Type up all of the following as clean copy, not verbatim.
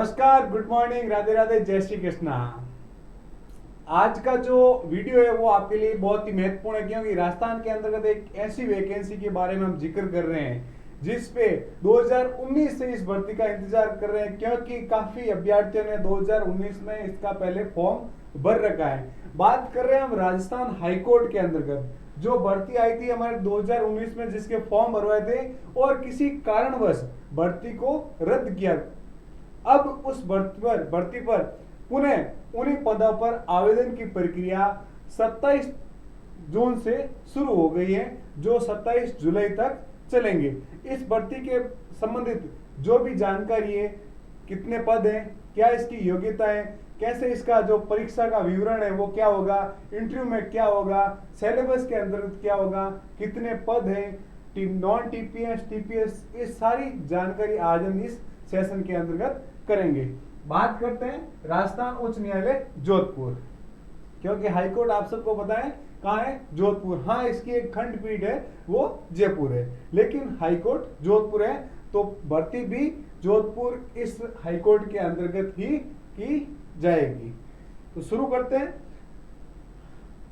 नमस्कार, good morning, Radhe Radhe, जय श्री कृष्णा। आज का जो वीडियो है वो आपके लिए बहुत ही महत्वपूर्ण है, क्योंकि राजस्थान के अंतर्गत एक ऐसी वैकेंसी के बारे में हम जिक्र कर रहे हैं जिस पे 2019 से इस भर्ती का इंतजार कर रहे हैं, क्योंकि काफी अभ्यर्थियों ने 2019 में इसका पहले फॉर्म भर रखा है। बात कर रहे हैं हम राजस्थान हाईकोर्ट के अंतर्गत जो भर्ती आई थी हमारे 2019 में, जिसके फॉर्म भरवाए थे और किसी कारणवश भर्ती को रद्द किया। अब उस भर्ती पर पुनः उन्हीं पदों पर आवेदन की प्रक्रिया 27 जून से शुरू हो गई है, जो 27 जुलाई तक चलेंगे। इस भर्ती के संबंधित जो भी जानकारी है, कितने पद हैं, क्या इसकी योग्यता है, कैसे इसका जो परीक्षा का विवरण है वो क्या होगा, इंटरव्यू में क्या होगा, सिलेबस के अंतर्गत क्या होगा, कितने पद हैं, नॉन टीपीएस टीपीएस, ये सारी जानकारी आज हम इस सेशन के अंतर्गत करेंगे। बात करते हैं राजस्थान उच्च न्यायालय जोधपुर, क्योंकि हाईकोर्ट आप सबको पता है कहाँ है, जोधपुर। हाँ, इसकी एक खंडपीठ है वो जयपुर है, लेकिन हाईकोर्ट जोधपुर है, तो भर्ती भी जोधपुर इस हाईकोर्ट के अंतर्गत ही की जाएगी। तो शुरू करते हैं।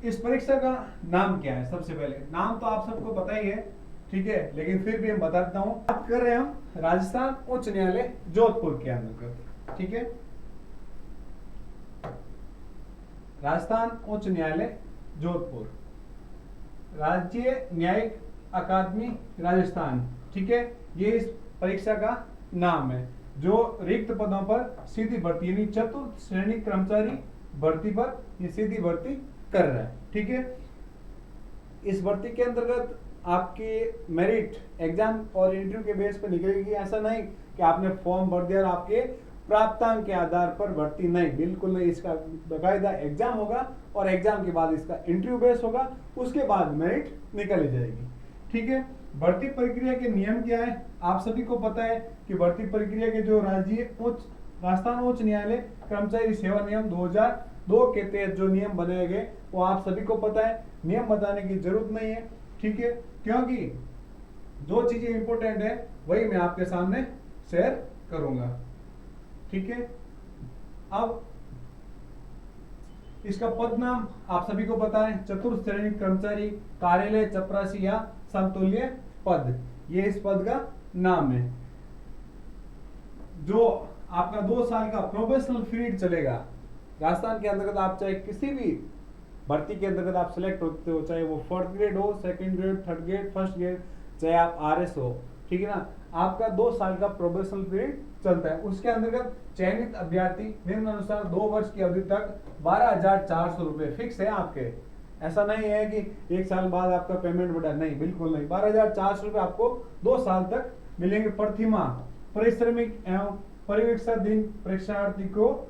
इस परीक्षा का नाम क्या है? सबसे पहले नाम तो आप सबको पता ही है, ठीक है, लेकिन फिर भी हम बता देता हूं। बात कर रहे हैं हम राजस्थान उच्च न्यायालय जोधपुर के अंतर्गत, ठीक है, राजस्थान उच्च न्यायालय जोधपुर, राज्य न्यायिक अकादमी राजस्थान, ठीक है, ये इस परीक्षा का नाम है। जो रिक्त पदों पर सीधी भर्ती यानी चतुर्थ श्रेणी कर्मचारी भर्ती पर ये सीधी भर्ती कर रहा है, ठीक है। इस भर्ती के अंतर्गत आपकी मेरिट एग्जाम और इंटरव्यू के बेस पर निकलेगी। ऐसा नहीं कि आपने फॉर्म भर दिया और आपके प्राप्तांक के आधार पर भर्ती, नहीं, बिल्कुल नहीं। इसका बाकायदा एग्जाम होगा और एग्जाम के बाद इसका इंटरव्यू बेस होगा, उसके बाद मेरिट निकली जाएगी, ठीक है। भर्ती प्रक्रिया के नियम क्या है? आप सभी को पता है कि भर्ती प्रक्रिया के जो राजस्थान उच्च न्यायालय कर्मचारी सेवा नियम 2002 के तहत जो नियम बनाए गए वो आप सभी को पता है, नियम बताने की जरूरत नहीं है, ठीक है, क्योंकि जो चीजें इंपॉर्टेंट है वही मैं आपके सामने शेयर करूंगा, ठीक है। अब इसका पद नाम आप सभी को पता है, चतुर्थ श्रेणी कर्मचारी कार्यालय चपरासी या समतुल्य पद, ये इस पद का नाम है। जो आपका 2 साल का प्रोबेशनल पीरियड चलेगा राजस्थान के अंतर्गत। आप चाहे किसी भी भर्ती के अंतर्गत आप सिलेक्ट होते हो, चाहे वो 4th ग्रेड हो, 2nd grade, 3rd grade, 1st grade, चाहे आप RS हो, ठीक है ना, आपका 2 साल का प्रोबेशनल पीरियड चलता है। उसके अंतर्गत चयनित अभ्यर्थी निम्नानुसार 2 वर्ष की अवधि तक 12,400 रुपए फिक्स है आपके। ऐसा नहीं है कि 1 साल बाद आपका पेमेंट बढ़ा, नहीं, बिल्कुल नहीं। 12,400 रुपए आपको 2 साल तक मिलेंगे प्रतिमाह। परिश्रमिक एवं परिवीक्षाधीन परीक्षार्थी को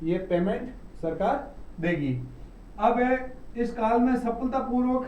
ये पेमेंट सरकार देगी। अब है इस काल में सफलतापूर्वक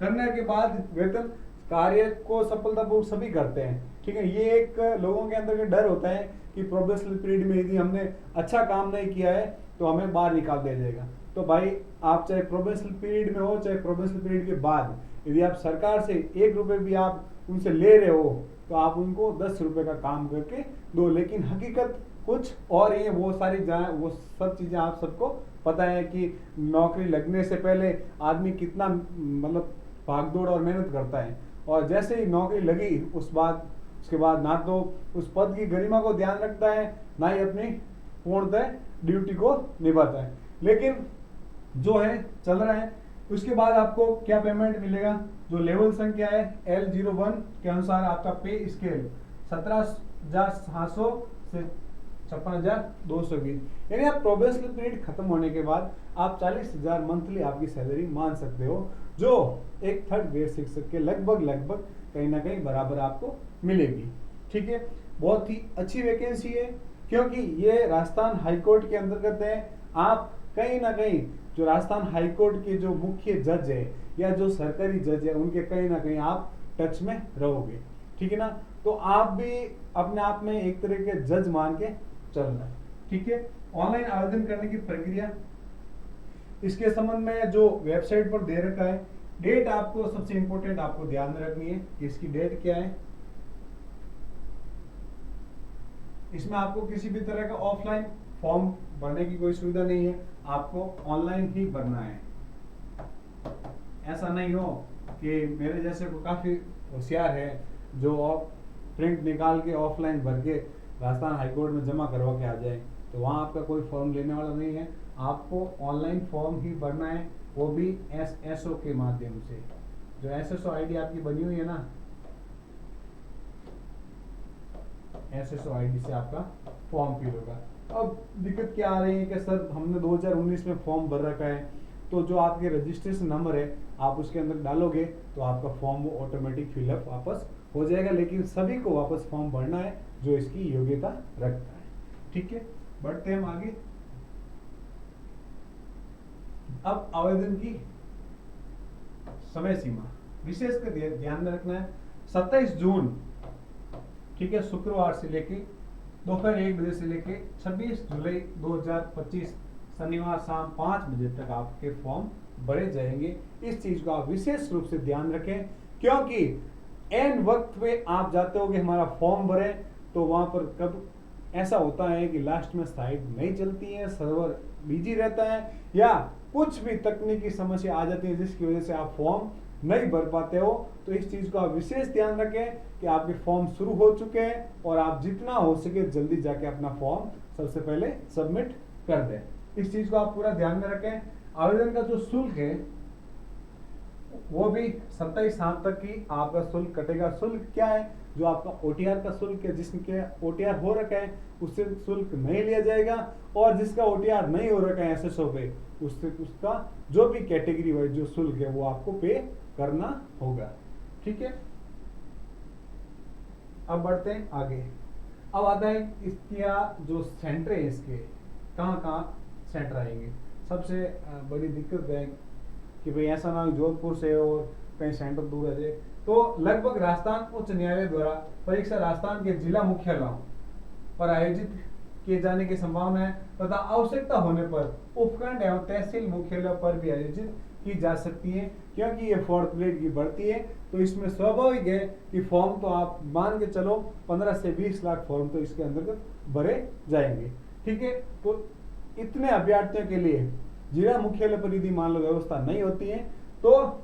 करने के बाद वेतन कार्य को सफलतापूर्वक सभी करते हैं, ठीक है। ये एक लोगों के अंदर डर होता है कि प्रोबेशनल पीरियड में यदि हमने अच्छा काम नहीं किया है तो हमें बाहर निकाल दिया जाएगा। तो भाई, आप चाहे प्रोबेशनल पीरियड में हो चाहे प्रोबेशनल पीरियड के बाद, यदि आप सरकार से 1 रुपए भी आप उनसे ले रहे हो तो आप उनको 10 रुपए का काम करके दो। लेकिन हकीकत कुछ और ही है। वो सब चीजें आप सबको पता है कि नौकरी लगने से पहले आदमी कितना मतलब भागदौड़ और मेहनत करता है, और जैसे ही नौकरी लगी उसके बाद ना तो उस पद की गरिमा को ध्यान रखता है, ना ही अपनी पूर्णतः ड्यूटी को निभाता है। लेकिन जो है चल रहा है। उसके बाद आपको क्या पेमेंट मिलेगा? जो लेवल संख्या है L01 के अनुसार आपका पे स्केल 17,700 से 56,220, यानी आप प्रोबेशनल पीरियड खत्म होने के बाद आप 40,000 मंथली आपकी सैलरी मान सकते हो, जो एक 3rd ग्रेड शिक्षक के लगभग कहीं ना कहीं बराबर आपको मिलेगी, ठीक है। बहुत ही अच्छी वैकेंसी है, क्योंकि ये राजस्थान हाईकोर्ट के अंतर्गत है। आप कहीं ना कहीं जो राजस्थान हाईकोर्ट के जो मुख्य जज है या जो सरकारी जज है उनके कहीं ना कहीं आप टच में रहोगे, ठीक है ना। तो आप भी अपने आप में एक तरह के जज मान के चलना, ठीक है। ऑनलाइन आवेदन करने की प्रक्रिया, इसके संबंध में जो वेबसाइट पर दे रखा है, डेट आपको सबसे इंपॉर्टेंट आपको ध्यान में रखनी है। इसकी डेट क्या है? इसमें आपको किसी भी तरह का ऑफलाइन फॉर्म भरने की कोई सुविधा नहीं है, आपको ऑनलाइन ही भरना है। ऐसा नहीं हो कि मेरे जैसे को काफ़ी होशियार है जो प्रिंट निकाल के ऑफलाइन भर के राजस्थान हाईकोर्ट में जमा करवा के आ जाए, तो वहाँ आपका कोई फॉर्म लेने वाला नहीं है। आपको ऑनलाइन फॉर्म ही भरना है, वो भी SSO के माध्यम से। जो SSO ID आपकी बनी हुई है ना, SSO ID से आपका फॉर्म फिल होगा। अब दिक्कत क्या आ रही है कि सर हमने 2019 में फॉर्म भर रखा है, तो जो आपके रजिस्ट्रेशन नंबर है आप उसके अंदर डालोगे तो आपका फॉर्म वो ऑटोमेटिक फिलअप वापस हो जाएगा, लेकिन सभी को वापस फॉर्म भरना है जो इसकी योग्यता रखता है। ठीक है, बढ़ते हैं हम आगे। अब आवेदन की समय सीमा विशेष कर ध्यान में रखना है, 27 जून, ठीक है, शुक्रवार से लेके दोपहर 1 बजे से लेके 26 जुलाई 2025 शनिवार शाम 5 बजे तक आपके फॉर्म भरे जाएंगे। इस चीज को आप विशेष रूप से ध्यान रखें, क्योंकि एन वक्त पे आप जाते हो कि हमारा फॉर्म भरे, तो वहां पर कब ऐसा होता है कि लास्ट में साइट नहीं चलती है, सर्वर बिजी रहता है, या कुछ भी तकनीकी समस्या आ जाती है जिसकी वजह से आप फॉर्म नहीं भर पाते हो। तो इस चीज को आप विशेष ध्यान रखें कि आपके फॉर्म शुरू हो चुके हैं और आप जितना हो सके जल्दी जाके अपना फॉर्म सबसे पहले सबमिट कर दें। इस चीज को आप पूरा ध्यान में रखें। आवेदन का जो शुल्क है वो भी 27/7 तक की आपका शुल्क कटेगा। शुल्क क्या है? जो आपका OTR का शुल्क है, जिसके OTR हो रखा है उससे शुल्क नहीं लिया जाएगा, और जिसका OTR नहीं हो रखा है SSO पे, उससे उसका जो भी कैटेगरी वाइज जो शुल्क है वो आपको पे करना होगा। ठीक है, अब बढ़ते हैं आगे। अब आता है इसका जो सेंटर है, इसके कहाँ कहाँ सेंटर आएंगे। सबसे बड़ी दिक्कत है कि भाई ऐसा ना हो जोधपुर से और कहीं सेंटर दूर है जाए, तो लगभग राजस्थान उच्च न्यायालय द्वारा परीक्षा राजस्थान के जिला मुख्यालयों पर आयोजित किए जाने की संभावना है, तथा आवश्यकता होने पर उपखंड एवं तहसील मुख्यालय पर भी आयोजित की जा सकती है। क्योंकि ये 4th ग्रेड की भर्ती है, तो इसमें स्वाभाविक है कि फॉर्म तो आप मान के चलो 15 से 20 लाख फॉर्म तो इसके अंतर्गत भरे जाएंगे। ठीक है, तो इतने अभ्यर्थियों के लिए जिला मुख्यालय पर यदि मान लो व्यवस्था नहीं होती है, तो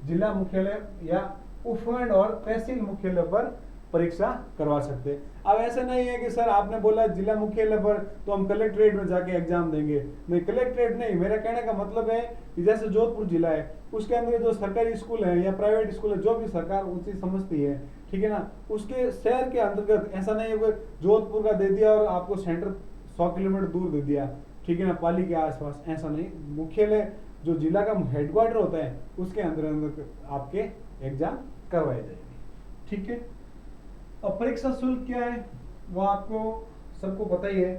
जिला मुख्यालय या उपखंड और तहसील मुख्यालय पर परीक्षा करवा सकते हैं। अब ऐसा नहीं है कि सर आपने बोला जिला मुख्यालय पर तो हम कलेक्ट्रेट में जाके एग्जाम देंगे। नहीं, कलेक्ट्रेट नहीं, मेरा कहने का मतलब है कि जैसे जोधपुर जिला है उसके अंदर जो सरकारी स्कूल है या प्राइवेट स्कूल है, जो भी सरकार उचित समझती है, ठीक है ना, उसके शहर के अंतर्गत ऐसा नहीं है कि जोधपुर का दे दिया और आपको सेंटर 100 किलोमीटर दूर दे दिया, ठीक है ना, पाली के आसपास, ऐसा नहीं। मुख्यालय जो जिला का हेडक्वार्टर होता है उसके अंदर आपके एग्जाम करवाए जाएंगे। ठीक है, अब परीक्षा शुल्क क्या है वो आपको सबको पता ही है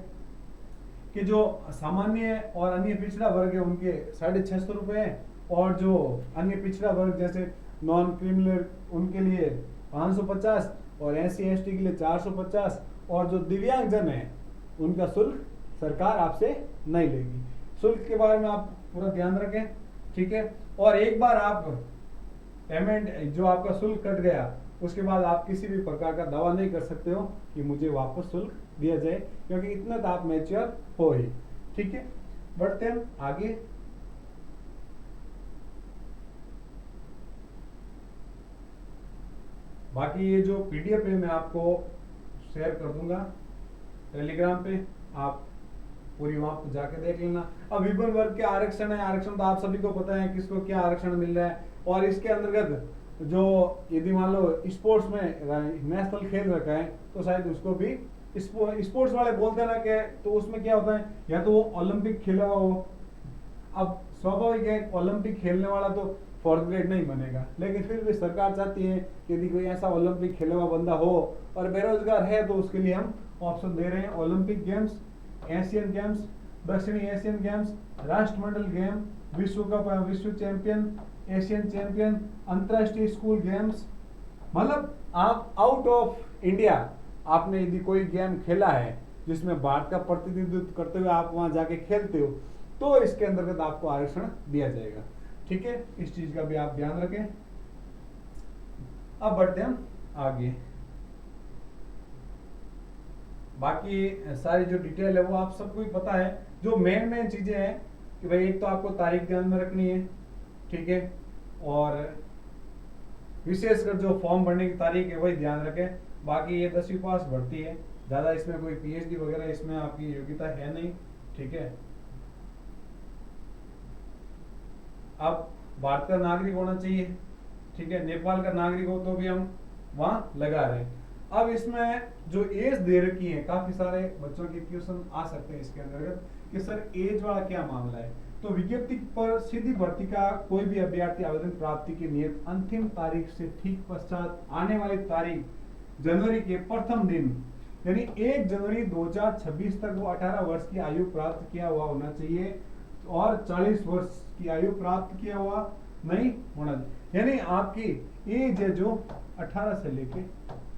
कि जो सामान्य और अन्य पिछड़ा वर्ग है उनके 650 रुपए है, और जो अन्य पिछड़ा वर्ग जैसे नॉन क्रिमिनल उनके लिए 550, और SC/ST के लिए 450, और जो दिव्यांगजन है उनका शुल्क सरकार आपसे नहीं लेगी। शुल्क के बारे में आप पूरा ध्यान रखें। ठीक है, और एक बार आप पेमेंट जो आपका शुल्क कट गया उसके बाद आप किसी भी प्रकार का दावा नहीं कर सकते हो कि मुझे वापस शुल्क दिया जाए, क्योंकि इतना तो आप मैच्योर हो ही। ठीक है, बढ़ते हैं आगे। बाकी ये जो PDF है मैं आपको शेयर कर दूंगा टेलीग्राम पे, आप पूरी वहां पर जाके देख लेना। अब विभिन्न वर्ग के आरक्षण है, आरक्षण तो आप सभी को पता है किसको क्या आरक्षण मिल रहा है, और इसके अंतर्गत जो यदि मान लो स्पोर्ट्स में नेशनल खेल रखा है तो शायद उसको भी स्पोर्ट्स वाले बोलते हैं ना कि, तो उसमें क्या होता है या तो वो ओलंपिक खेला हो। अब स्वाभाविक है ओलंपिक खेलने वाला तो 4th ग्रेड नहीं बनेगा, लेकिन फिर भी सरकार चाहती है कि यदि कोई ऐसा ओलंपिक खेला हुआ बंदा हो और बेरोजगार है तो उसके लिए हम ऑप्शन दे रहे हैं ओलंपिक गेम्स, एशियन गेम्स, दक्षिणी एशियन गेम्स, राष्ट्रमंडल गेम, विश्व कप, विश्व चैंपियन, एशियन चैंपियन, अंतरराष्ट्रीय स्कूल गेम्स। मतलब आप आउट ऑफ इंडिया आपने यदि कोई गेम खेला है जिसमें भारत का प्रतिनिधित्व करते हुए आप वहां जाके खेलते हो, तो इसके अंतर्गत आपको आरक्षण दिया जाएगा। ठीक है, इस चीज का भी आप ध्यान रखें। अब बढ़ते हैं हम आगे। बाकी सारी जो डिटेल है वो आप सबको ही पता है। जो मेन मेन चीजें हैं कि भाई एक तो आपको तारीख ध्यान में रखनी है, ठीक है, और विशेषकर जो फॉर्म भरने की तारीख है वही ध्यान रखें। बाकी ये 10वीं पास भर्ती है, ज़्यादा इसमें कोई पीएचडी वगैरह इसमें आपकी योग्यता है नहीं, ठीक है। अब भारत का नागरिक होना चाहिए, ठीक है, नेपाल का नागरिक हो तो भी हम वहाँ लगा रहे हैं। अब इसमें जो एज दे रखी है, काफी सारे बच्चों के क्वेश्चन आ सकते हैं इसके अंतर्गत कि सर एज वाला क्या मामला है। तो विज्ञप्ति पर सीधी भर्ती का कोई भी अभ्यर्थी आवेदन प्राप्ति की नियत अंतिम तारीख से ठीक पश्चात आने वाली तारीख जनवरी के प्रथम दिन यानी 1 जनवरी 2026 तक वो 18 वर्ष की आयु प्राप्त किया हुआ होना चाहिए और 40 वर्ष की आयु प्राप्त किया हुआ नहीं होना चाहिए। यानी आपकी एज है जो 18 से लेके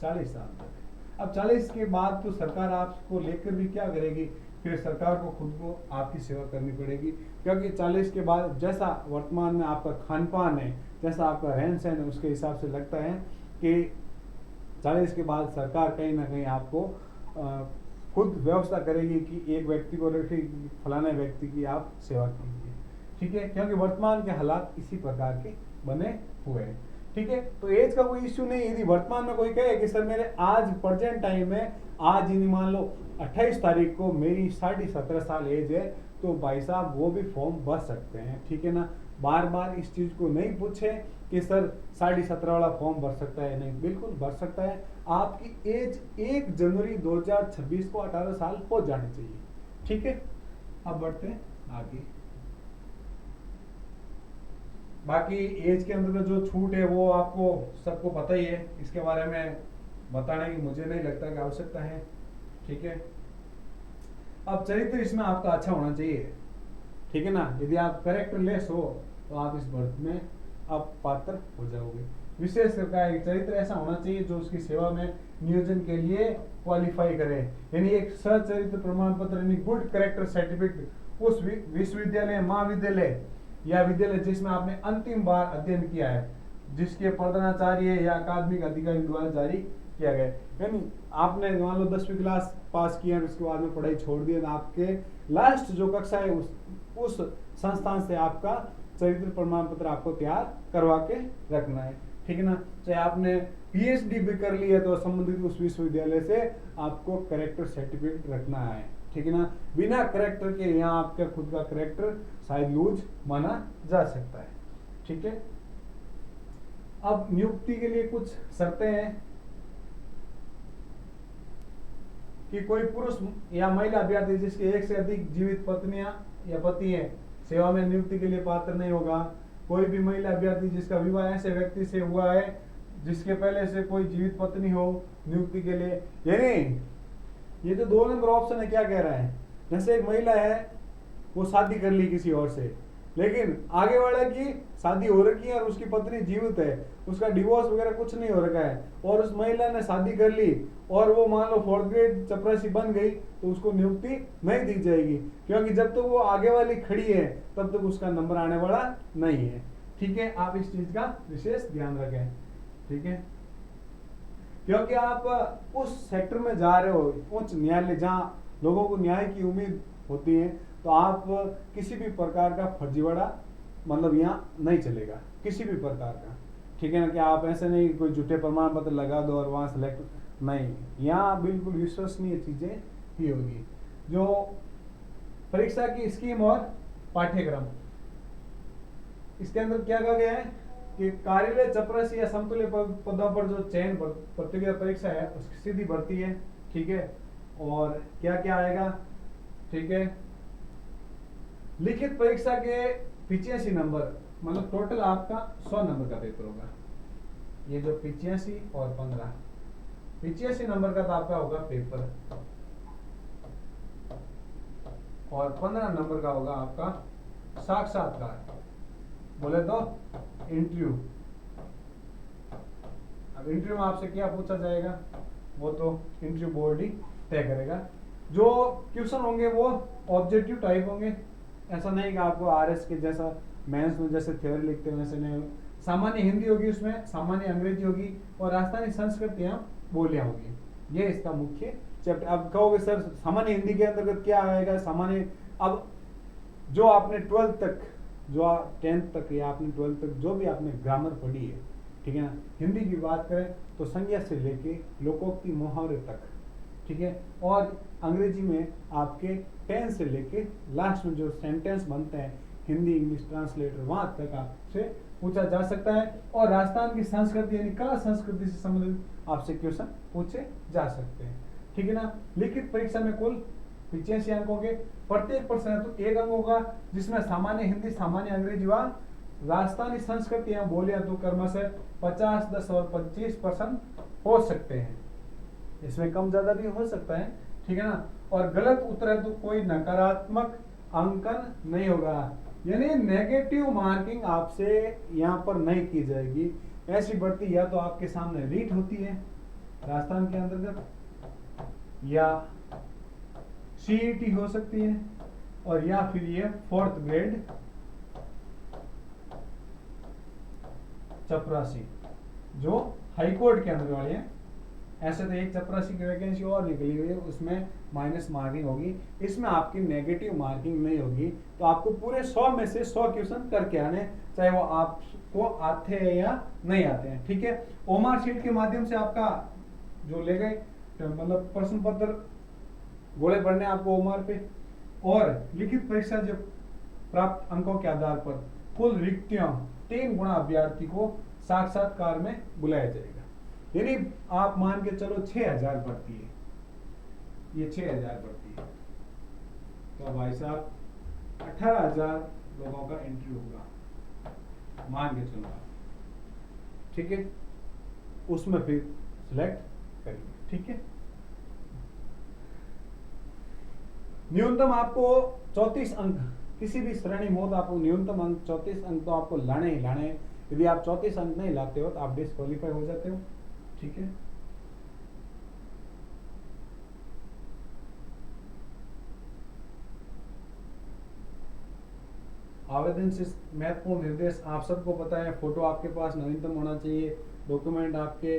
40 साल तक है। अब 40 के बाद तो सरकार आपको लेकर भी क्या करेगी, फिर सरकार को खुद को आपकी सेवा करनी पड़ेगी, क्योंकि 40 के बाद जैसा वर्तमान में आपका खान पान है, जैसा आपका रहन सहन है, उसके हिसाब से लगता है कि 40 के बाद सरकार कहीं ना कहीं आपको खुद व्यवस्था करेगी कि एक व्यक्ति को रखेगी, फलाने व्यक्ति की आप सेवा कीजिए, ठीक है, क्योंकि वर्तमान के हालात इसी प्रकार के बने हुए हैं, ठीक है। तो एज का कोई इश्यू नहीं। यदि वर्तमान में कोई कहे कि सर मेरे आज प्रेजेंट टाइम में आज यदि मान लो 28 तारीख को मेरी 17.5 साल एज है, तो भाई साहब वो भी फॉर्म भर सकते हैं, ठीक है ना। बार बार इस चीज को नहीं पूछे कि सर 17.5 वाला फॉर्म भर सकता है, नहीं, बिल्कुल भर सकता है। आपकी एज 1 जनवरी 2026 को 18 साल हो जानी चाहिए, ठीक है। अब बढ़ते हैं आगे। बाकी एज के अंदर जो छूट है वो आपको सबको पता ही है, इसके बारे में बताने की मुझे नहीं लगता कि आवश्यकता है, ठीक है। अब चरित्र इसमें आपका अच्छा होना चाहिए, ठीक है ना। यदि आप कैरेक्टरलेस हो तो आप इस भर्ती में आप पात्र हो जाओगे। विशेष करके चरित्र ऐसा होना चाहिए जो उसकी सेवा में नियोजन के लिए क्वालिफाई करे, यानी एक सचरित्र प्रमाण पत्र यानी गुड कैरेक्टर सर्टिफिकेट उस विश्वविद्यालय, महाविद्यालय या विद्यालय जिसमें आपने अंतिम बार अध्ययन किया है, जिसके प्रधानाचार्य या अकादमिक अधिकारी द्वारा जारी किया गया। यानी आपने मान लो 10वीं क्लास पास किया, उसके बाद में पढ़ाई छोड़ दी, आपके लास्ट जो कक्षा है उस संस्थान से आपका चरित्र प्रमाण पत्र आपको तैयार करवा के रखना है, ठीक है ना। चाहे आपने पीएचडी भी कर ली है तो संबंधित उस विश्वविद्यालय से आपको कैरेक्टर सर्टिफिकेट रखना है, ठीक है ना। बिना कैरेक्टर के यहाँ आपका खुद का कैरेक्टर शायद यूज माना जा सकता है, ठीक है। अब नियुक्ति के लिए कुछ शर्तें हैं कि कोई पुरुष या महिला अभ्यर्थी जिसके एक से अधिक जीवित पत्नियां या पति हैं सेवा में नियुक्ति के लिए पात्र नहीं होगा। कोई भी महिला अभ्यर्थी जिसका विवाह ऐसे व्यक्ति से हुआ है जिसके पहले से कोई जीवित पत्नी हो नियुक्ति के लिए। यानी ये जो 2 नंबर ऑप्शन है क्या कह रहा है, जैसे एक महिला है वो शादी कर ली किसी और से, लेकिन आगे वाला की शादी हो रखी है और उसकी पत्नी जीवित है, उसका डिवोर्स वगैरह कुछ नहीं हो रखा है, और उस महिला ने शादी कर ली और वो मान लो 4th ग्रेड चपरासी बन गई, तो उसको नियुक्ति नहीं दी जाएगी, क्योंकि जब तक तो वो आगे वाली खड़ी है तब तक उसका नंबर आने वाला नहीं है, ठीक है। आप इस चीज का विशेष ध्यान रखें, ठीक है, क्योंकि आप उस सेक्टर में जा रहे हो, उच्च न्यायालय जहाँ लोगों को न्याय की उम्मीद होती है, तो आप किसी भी प्रकार का फर्जीवाड़ा मतलब यहाँ नहीं चलेगा, किसी भी प्रकार का, ठीक है ना। कि आप ऐसे नहीं कोई झूठे प्रमाण पत्र लगा दो और वहां सेलेक्ट नहीं, यहाँ बिल्कुल विश्वसनीय चीजें ही होगी। जो परीक्षा की स्कीम और पाठ्यक्रम, इसके अंदर क्या कहा गया है कि कार्यालय चपरासी या समतुल्य पदों पर जो चयन प्रतियोगिता परीक्षा है उसकी सीधी भर्ती है, ठीक है। और क्या क्या आएगा, ठीक है, लिखित परीक्षा के 85 नंबर, मतलब टोटल आपका 100 नंबर का पेपर होगा। ये जो 85 और 15, 85 नंबर का तो आपका होगा पेपर और 15 नंबर का होगा आपका साक्षात्कार, बोले तो इंटरव्यू। अब इंटरव्यू में आपसे क्या पूछा जाएगा वो तो इंटरव्यू बोर्ड ही तय करेगा। जो क्वेश्चन होंगे वो ऑब्जेक्टिव टाइप होंगे, ऐसा नहीं कि आपको आरएस के जैसा मेंस में जैसे थ्योरी लिखते हैं वैसे नहीं। सामान्य हिंदी होगी, उसमें सामान्य अंग्रेजी होगी और राजस्थानी संस्कृत या बोलियां होगी। ये इसका मुख्य चैप्टर। अब कहोगे सर सामान्य हिंदी के अंतर्गत क्या आएगा सामान्य, अब जो आपने 12th तक, जो 10th तक या आपने 12th तक जो भी आपने ग्रामर पढ़ी है, ठीक है ना, हिंदी की बात करें तो संज्ञा से लेके लोकोक्ति मुहावरे तक, ठीक है, और अंग्रेजी में आपके 10 से लेके लास्ट में जो सेंटेंस बनते हैं हिंदी इंग्लिश ट्रांसलेटर वहां तक आपसे पूछा जा सकता है। और राजस्थान की संस्कृति यानी कला संस्कृति से संबंधित आपसे क्वेश्चन पूछे जा सकते हैं, ठीक है ना। लिखित परीक्षा में कुल 85 अंक होंगे, प्रत्येक प्रश्न हेतु 1 अंक होगा, जिसमें सामान्य हिंदी, सामान्य अंग्रेजी व राजस्थानी संस्कृति एवं बोलियां तो क्रमशः 50, 10 और 25% हो सकते हैं। इसमें कम ज्यादा भी हो सकता है, ठीक है ना। और गलत उत्तर है तो कोई नकारात्मक अंकन नहीं होगा, यानी नेगेटिव मार्किंग आपसे यहाँ पर नहीं की जाएगी। ऐसी भर्ती या तो आपके सामने रीट होती है राजस्थान के अंतर्गत, या सीईटी हो सकती है, और या फिर ये 4th ग्रेड चपरासी जो हाईकोर्ट के अंदर वाले हैं। ऐसे तो एक चपरासी की वैकेंसी और निकली हुई है, उसमें माइनस मार्किंग होगी, इसमें आपकी नेगेटिव मार्किंग नहीं होगी। तो आपको पूरे 100 में से 100 क्वेश्चन करके आने, चाहे वो आपको आते हैं या नहीं आते हैं, ठीक है। ओमार शीट के माध्यम से आपका जो ले गए मतलब प्रश्न पत्र गोले पढ़ने आपको ओमार पे, और लिखित परीक्षा जब प्राप्त अंकों के आधार पर कुल रिक्तियों 3 गुना अभ्यर्थी को साक्षात्कार में बुलाया जाएगा। यानी आप मान के चलो 6000 भर्ती है, ये 6000 भर्ती है, तो भाई साहब 18000 लोगों का एंट्री होगा, मान के चलो आप, ठीक है। उसमें फिर सिलेक्ट करिए, ठीक है। न्यूनतम आपको 34 अंक किसी भी श्रेणी में हो तो आपको न्यूनतम अंक 34 अंक तो आपको लाने ही लाने हैं। यदि आप 34 अंक नहीं लाते हो तो आप डिस्क्वालीफाई हो जाते हो, ठीक है। आवेदन से महत्वपूर्ण निर्देश आप सबको पता है, फोटो आपके पास नवीनतम होना चाहिए, डॉक्यूमेंट आपके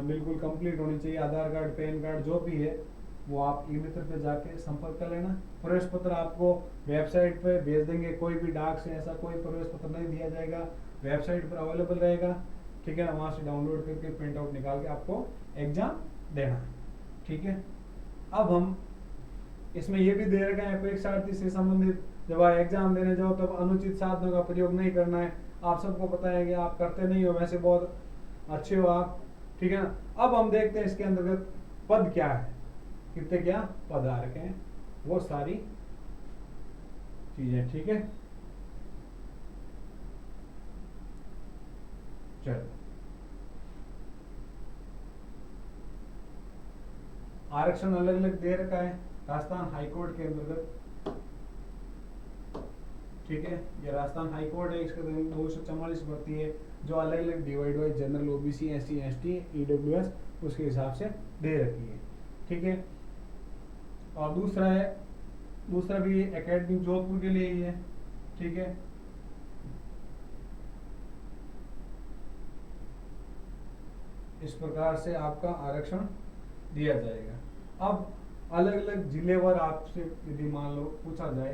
बिल्कुल कंप्लीट होने चाहिए, आधार कार्ड, पैन कार्ड जो भी है वो आप ई मित्र पे जाके संपर्क कर लेना। प्रवेश पत्र आपको वेबसाइट पे भेज देंगे, कोई भी डाक से ऐसा कोई प्रवेश पत्र नहीं दिया जाएगा, वेबसाइट पर अवेलेबल रहेगा, ठीक है ना। वहां से डाउनलोड करके प्रिंट आउट निकाल के आपको एग्जाम देना है, ठीक है। अब हम इसमें ये भी दे रखा है परीक्षार्थी से संबंधित जब आप एग्जाम देने जाओ तब अनुचित साधनों का प्रयोग नहीं करना है। आप सबको पता है कि आप करते नहीं हो, वैसे बहुत अच्छे हो आप, ठीक है ना। अब हम देखते हैं इसके अंतर्गत पद क्या है, कितने क्या पद आ रखे हैं, वो सारी चीजें, ठीक है। चलो आरक्षण अलग अलग दे रखा है राजस्थान हाईकोर्ट के अंतर्गत, ठीक है। ये राजस्थान हाईकोर्ट है, इसके 244 भर्ती है जो अलग अलग divide wise general, OBC, SC, ST, EWS उसके हिसाब से दे रखी है, ठीक है। और दूसरा भी एकेडमिक जोधपुर के लिए ही है, ठीक है। इस प्रकार से आपका आरक्षण दिया जाएगा। अब अलग अलग जिलेवार आपसे यदि मान लो पूछा जाए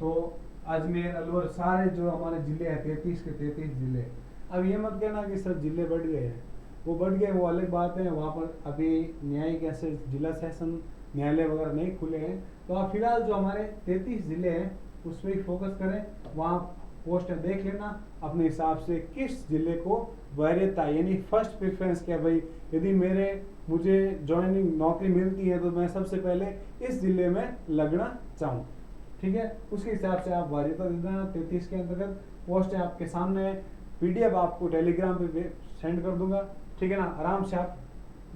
तो अजमेर, अलवर सारे जो हमारे जिले हैं 33 के 33 जिले। अब ये मत कहना कि सर जिले बढ़ गए हैं, वो बढ़ गए वो अलग बात है, वहाँ पर अभी न्यायिक ऐसे जिला सेशन न्यायालय वगैरह नहीं खुले हैं, तो आप फिलहाल जो हमारे 33 जिले हैं उस पर ही फोकस करें, वहाँ पोस्टें देख लेना अपने हिसाब से किस जिले को वरीयता यानी फर्स्ट प्रेफरेंस क्या भाई, यदि मुझे ज्वाइनिंग नौकरी मिलती है तो मैं सबसे पहले इस जिले में लगना चाहूँ, ठीक है। उसके हिसाब से आप वरीयता दे देना। 33 के अंतर्गत पोस्ट आपके सामने है, पीडीएफ आपको टेलीग्राम पे सेंड कर दूंगा, ठीक है ना। आराम से आप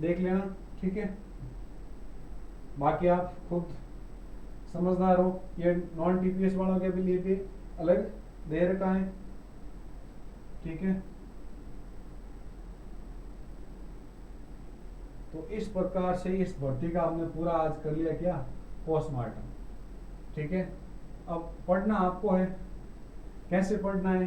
देख लेना, ठीक है। बाकी आप खुद समझदार हो, ये नॉन टीपीएस वालों के भी लिए भी अलग दे रखा है, ठीक है। तो इस प्रकार से इस भर्ती का हमने पूरा आज कर लिया क्या, पोस्टमार्टम, ठीक है। अब पढ़ना आपको है, कैसे पढ़ना है,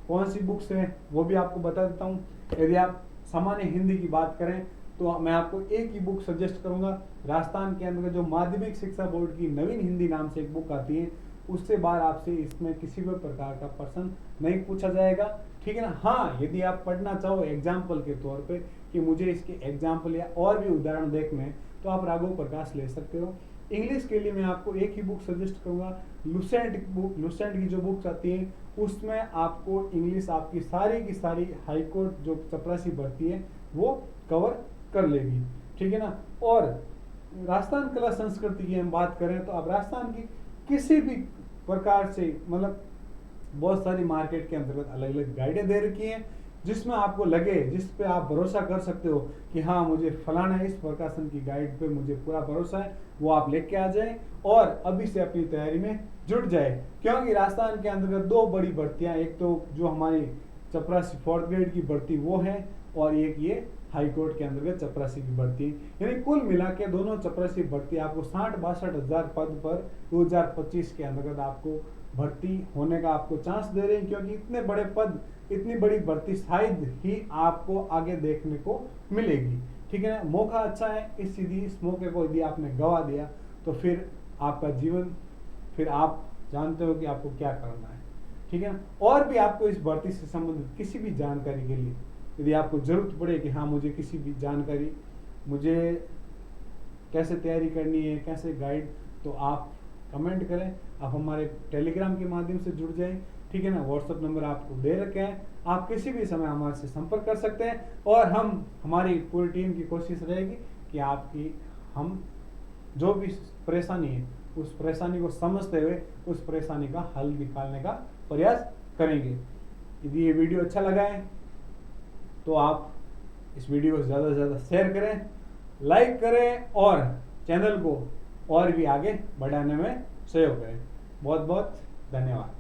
कौन सी बुक्स है वो भी आपको बता देता हूँ। यदि आप सामान्य हिंदी की बात करें तो मैं आपको एक ही बुक सजेस्ट करूंगा। राजस्थान के अंदर जो माध्यमिक शिक्षा बोर्ड की नवीन हिंदी नाम से एक बुक आती है, उससे बाहर आपसे इसमें किसी भी प्रकार का प्रश्न नहीं पूछा जाएगा, ठीक है ना। हाँ, यदि आप पढ़ना चाहो एग्जाम्पल के तौर पे कि मुझे इसके एग्जाम्पल या और भी उदाहरण देखने हैं, तो आप राघव प्रकाश ले सकते हो। इंग्लिश के लिए मैं आपको एक ही बुक सजेस्ट करूंगा, लुसेंट बुक। लुसेंट की जो बुक्स आती है उसमें आपको इंग्लिश आपकी सारी की सारी हाईकोर्ट जो चपरासी भर्ती है वो कवर कर लेगी, ठीक है ना। और राजस्थान कला संस्कृति की हम बात करें तो आप राजस्थान की किसी भी प्रकार से, मतलब बहुत सारी मार्केट के अंतर्गत अलग अलग गाइडें दे रखी हैं, जिसमें आपको लगे, जिस पे आप भरोसा कर सकते हो कि हाँ मुझे फलाना इस प्रकाशन की गाइड पे मुझे पूरा भरोसा है, वो आप लेके आ जाए और अभी से अपनी तैयारी में जुट जाए। क्योंकि राजस्थान के अंतर्गत दो बड़ी भर्तियां, एक तो जो हमारी चपरासी 4th ग्रेड की भर्ती वो है, और एक ये हाई कोर्ट के अंतर्गत चपरासी की भर्ती, यानी कुल मिला के दोनों चपरासी भर्ती आपको 60-62 हजार पद पर 2025 के अंतर्गत आपको भर्ती होने का आपको चांस दे रहे हैं। क्योंकि इतने बड़े पद, इतनी बड़ी भर्ती शायद ही आपको आगे देखने को मिलेगी, ठीक है ना। मौका अच्छा है, इस मौके को यदि आपने गवा दिया तो फिर आपका जीवन, फिर आप जानते हो कि आपको क्या करना है, ठीक है ना। और भी आपको इस भर्ती से संबंधित किसी भी जानकारी के लिए यदि आपको जरूरत पड़े कि हाँ मुझे किसी भी जानकारी, मुझे कैसे तैयारी करनी है, कैसे गाइड, तो आप कमेंट करें, आप हमारे टेलीग्राम के माध्यम से जुड़ जाएं, ठीक है ना। व्हाट्सएप नंबर आपको दे रखे हैं, आप किसी भी समय हमारे से संपर्क कर सकते हैं, और हमारी पूरी टीम की कोशिश रहेगी कि आपकी, हम जो भी परेशानी है उस परेशानी को समझते हुए उस परेशानी का हल निकालने का प्रयास करेंगे। यदि ये वीडियो अच्छा लगा है तो आप इस वीडियो को ज़्यादा से ज़्यादा शेयर करें, लाइक करें, और चैनल को और भी आगे बढ़ाने में सहयोग करें। बहुत बहुत धन्यवाद।